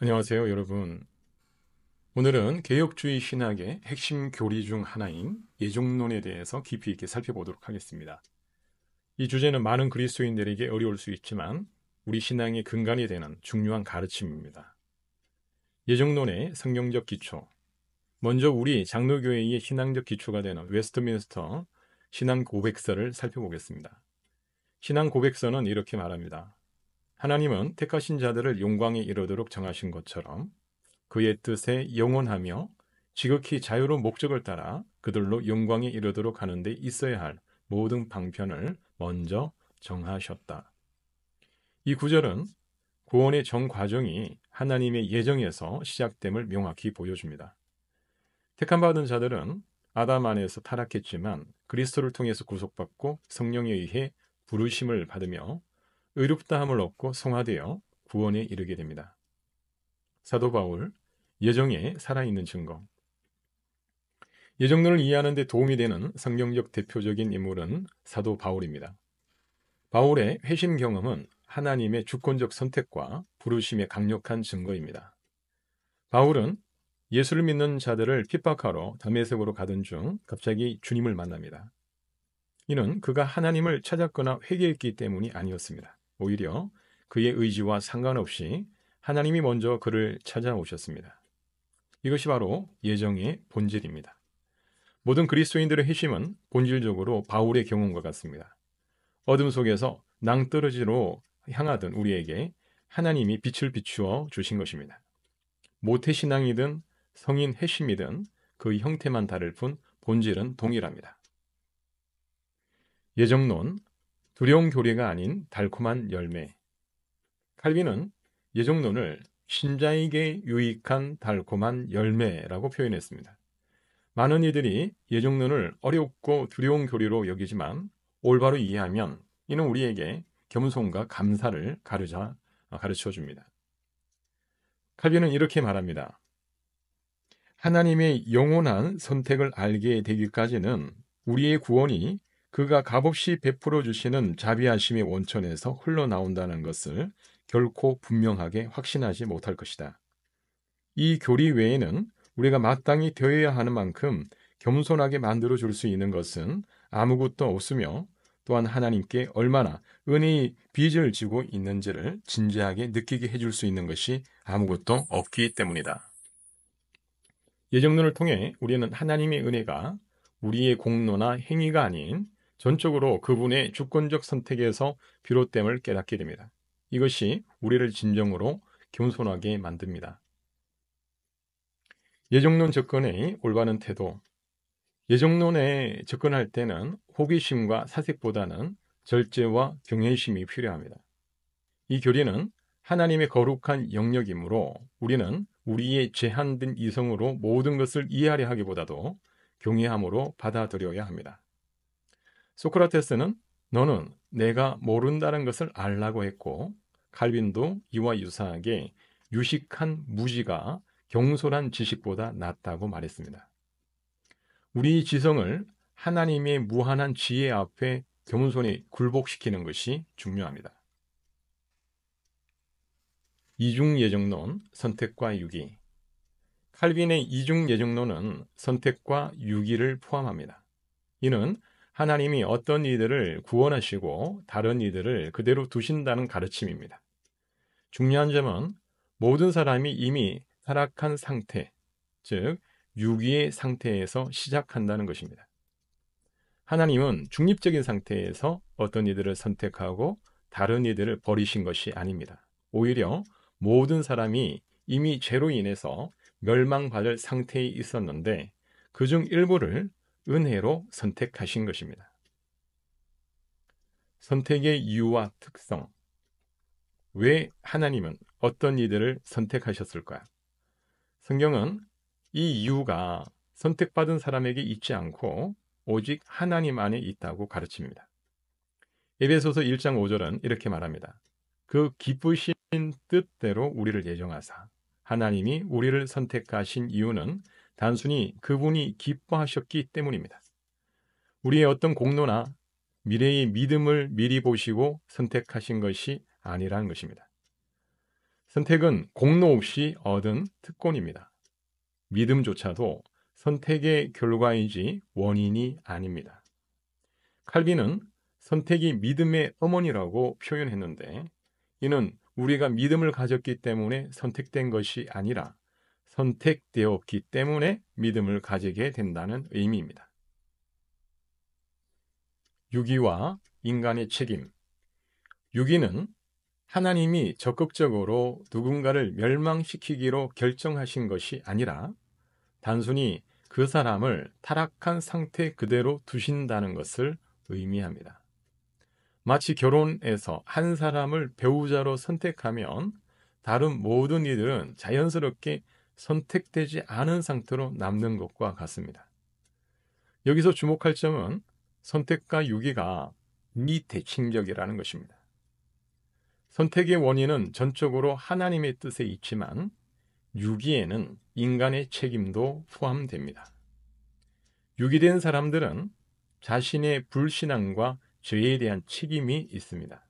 안녕하세요, 여러분. 오늘은 개혁주의 신학의 핵심 교리 중 하나인 예종론에 대해서 깊이 있게 살펴보도록 하겠습니다. 이 주제는 많은 그리스도인들에게 어려울 수 있지만 우리 신앙의 근간이 되는 중요한 가르침입니다. 예종론의 성경적 기초. 먼저 우리 장로교회의 신앙적 기초가 되는 웨스트민스터 신앙 고백서를 살펴보겠습니다. 신앙 고백서는 이렇게 말합니다. 하나님은 택하신 자들을 영광에 이르도록 정하신 것처럼 그의 뜻에 영원하며 지극히 자유로운 목적을 따라 그들로 영광에 이르도록 하는 데 있어야 할 모든 방편을 먼저 정하셨다. 이 구절은 구원의 전 과정이 하나님의 예정에서 시작됨을 명확히 보여줍니다. 택함받은 자들은 아담 안에서 타락했지만 그리스도를 통해서 구속받고 성령에 의해 부르심을 받으며 의롭다함을 얻고 성화되어 구원에 이르게 됩니다. 사도 바울, 예정에 살아있는 증거. 예정론을 이해하는 데 도움이 되는 성경적 대표적인 인물은 사도 바울입니다. 바울의 회심 경험은 하나님의 주권적 선택과 부르심의 강력한 증거입니다. 바울은 예수를 믿는 자들을 핍박하러 다메섹으로 가던 중 갑자기 주님을 만납니다. 이는 그가 하나님을 찾았거나 회개했기 때문이 아니었습니다. 오히려 그의 의지와 상관없이 하나님이 먼저 그를 찾아오셨습니다. 이것이 바로 예정의 본질입니다. 모든 그리스도인들의 회심은 본질적으로 바울의 경험과 같습니다. 어둠 속에서 낭떠러지로 향하던 우리에게 하나님이 빛을 비추어 주신 것입니다. 모태신앙이든 성인 회심이든 그 형태만 다를 뿐 본질은 동일합니다. 예정론, 두려운 교리가 아닌 달콤한 열매. 칼빈은 예정론을 신자에게 유익한 달콤한 열매라고 표현했습니다. 많은 이들이 예정론을 어렵고 두려운 교리로 여기지만 올바로 이해하면 이는 우리에게 겸손과 감사를 가르쳐 줍니다. 칼빈은 이렇게 말합니다. 하나님의 영원한 선택을 알게 되기까지는 우리의 구원이 그가 값없이 베풀어 주시는 자비하심의 원천에서 흘러나온다는 것을 결코 분명하게 확신하지 못할 것이다. 이 교리 외에는 우리가 마땅히 되어야 하는 만큼 겸손하게 만들어 줄 수 있는 것은 아무것도 없으며 또한 하나님께 얼마나 은혜의 빚을 지고 있는지를 진지하게 느끼게 해줄 수 있는 것이 아무것도 없기 때문이다. 예정론을 통해 우리는 하나님의 은혜가 우리의 공로나 행위가 아닌 전적으로 그분의 주권적 선택에서 비롯됨을 깨닫게 됩니다. 이것이 우리를 진정으로 겸손하게 만듭니다. 예정론 접근의 올바른 태도. 예정론에 접근할 때는 호기심과 사색보다는 절제와 경외심이 필요합니다. 이 교리는 하나님의 거룩한 영역이므로 우리는 우리의 제한된 이성으로 모든 것을 이해하려 하기보다도 경외함으로 받아들여야 합니다. 소크라테스는 너는 내가 모른다는 것을 알라고 했고 칼빈도 이와 유사하게 유식한 무지가 경솔한 지식보다 낫다고 말했습니다. 우리 지성을 하나님의 무한한 지혜 앞에 겸손히 굴복시키는 것이 중요합니다. 이중예정론, 선택과 유기. 칼빈의 이중예정론은 선택과 유기를 포함합니다. 이는 하나님이 어떤 이들을 구원하시고 다른 이들을 그대로 두신다는 가르침입니다. 중요한 점은 모든 사람이 이미 타락한 상태, 즉 유기의 상태에서 시작한다는 것입니다. 하나님은 중립적인 상태에서 어떤 이들을 선택하고 다른 이들을 버리신 것이 아닙니다. 오히려 모든 사람이 이미 죄로 인해서 멸망받을 상태에 있었는데 그중 일부를 은혜로 선택하신 것입니다. 선택의 이유와 특성. 왜 하나님은 어떤 이들을 선택하셨을까요? 성경은 이 이유가 선택받은 사람에게 있지 않고 오직 하나님 안에 있다고 가르칩니다. 에베소서 1장 5절은 이렇게 말합니다. 그 기쁘신 뜻대로 우리를 예정하사 하나님이 우리를 선택하신 이유는 단순히 그분이 기뻐하셨기 때문입니다. 우리의 어떤 공로나 미래의 믿음을 미리 보시고 선택하신 것이 아니라는 것입니다. 선택은 공로 없이 얻은 특권입니다. 믿음조차도 선택의 결과이지 원인이 아닙니다. 칼빈은 선택이 믿음의 어머니라고 표현했는데, 이는 우리가 믿음을 가졌기 때문에 선택된 것이 아니라 선택되었기 때문에 믿음을 가지게 된다는 의미입니다. 유기와 인간의 책임. 유기는 하나님이 적극적으로 누군가를 멸망시키기로 결정하신 것이 아니라 단순히 그 사람을 타락한 상태 그대로 두신다는 것을 의미합니다. 마치 결혼에서 한 사람을 배우자로 선택하면 다른 모든 이들은 자연스럽게 선택되지 않은 상태로 남는 것과 같습니다. 여기서 주목할 점은 선택과 유기가 미대칭적이라는 것입니다. 선택의 원인은 전적으로 하나님의 뜻에 있지만 유기에는 인간의 책임도 포함됩니다. 유기된 사람들은 자신의 불신앙과 죄에 대한 책임이 있습니다.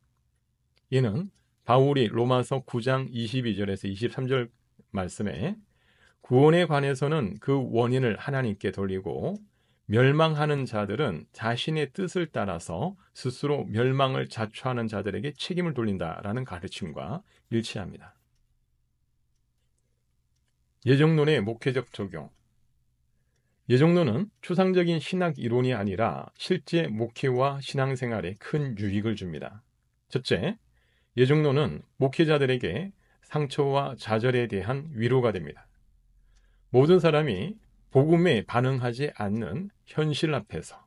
이는 바울이 로마서 9장 22절에서 23절 말씀에 구원에 관해서는 그 원인을 하나님께 돌리고 멸망하는 자들은 자신의 뜻을 따라서 스스로 멸망을 자초하는 자들에게 책임을 돌린다라는 가르침과 일치합니다. 예정론의 목회적 적용. 예정론은 추상적인 신학 이론이 아니라 실제 목회와 신앙생활에 큰 유익을 줍니다. 첫째, 예정론은 목회자들에게 상처와 좌절에 대한 위로가 됩니다. 모든 사람이 복음에 반응하지 않는 현실 앞에서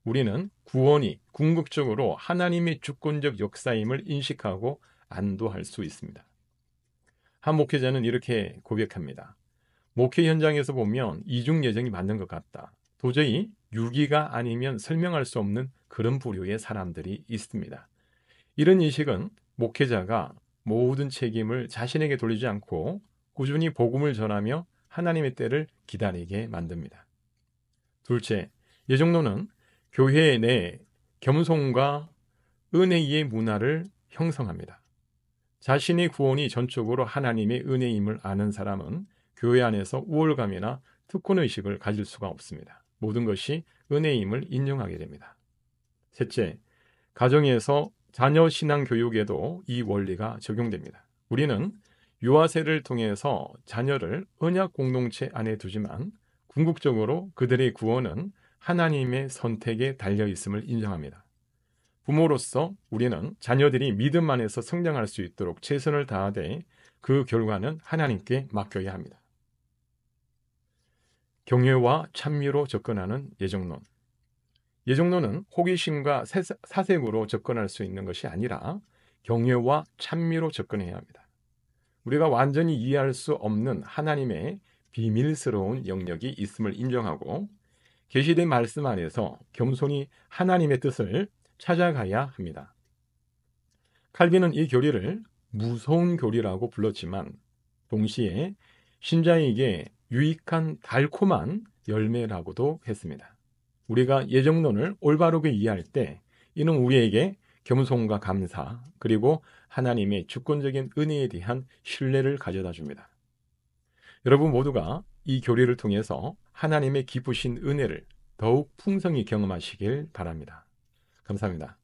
우리는 구원이 궁극적으로 하나님의 주권적 역사임을 인식하고 안도할 수 있습니다. 한 목회자는 이렇게 고백합니다. 목회 현장에서 보면 이중 예정이 맞는 것 같다. 도저히 유기가 아니면 설명할 수 없는 그런 부류의 사람들이 있습니다. 이런 인식은 목회자가 모든 책임을 자신에게 돌리지 않고 꾸준히 복음을 전하며 하나님의 때를 기다리게 만듭니다. 둘째, 예정론은 교회 내 겸손과 은혜의 문화를 형성합니다. 자신의 구원이 전적으로 하나님의 은혜임을 아는 사람은 교회 안에서 우월감이나 특권의식을 가질 수가 없습니다. 모든 것이 은혜임을 인정하게 됩니다. 셋째, 가정에서 자녀 신앙 교육에도 이 원리가 적용됩니다. 우리는 유아세를 통해서 자녀를 언약 공동체 안에 두지만 궁극적으로 그들의 구원은 하나님의 선택에 달려 있음을 인정합니다. 부모로서 우리는 자녀들이 믿음 안에서 성장할 수 있도록 최선을 다하되 그 결과는 하나님께 맡겨야 합니다. 경외와 찬미로 접근하는 예정론. 예정론은 호기심과 사색으로 접근할 수 있는 것이 아니라 경외와 찬미로 접근해야 합니다. 우리가 완전히 이해할 수 없는 하나님의 비밀스러운 영역이 있음을 인정하고 계시된 말씀 안에서 겸손히 하나님의 뜻을 찾아가야 합니다. 칼빈은 이 교리를 무서운 교리라고 불렀지만 동시에 신자에게 유익한 달콤한 열매라고도 했습니다. 우리가 예정론을 올바르게 이해할 때 이는 우리에게 겸손과 감사 그리고 하나님의 주권적인 은혜에 대한 신뢰를 가져다 줍니다. 여러분 모두가 이 교리를 통해서 하나님의 기쁘신 은혜를 더욱 풍성히 경험하시길 바랍니다. 감사합니다.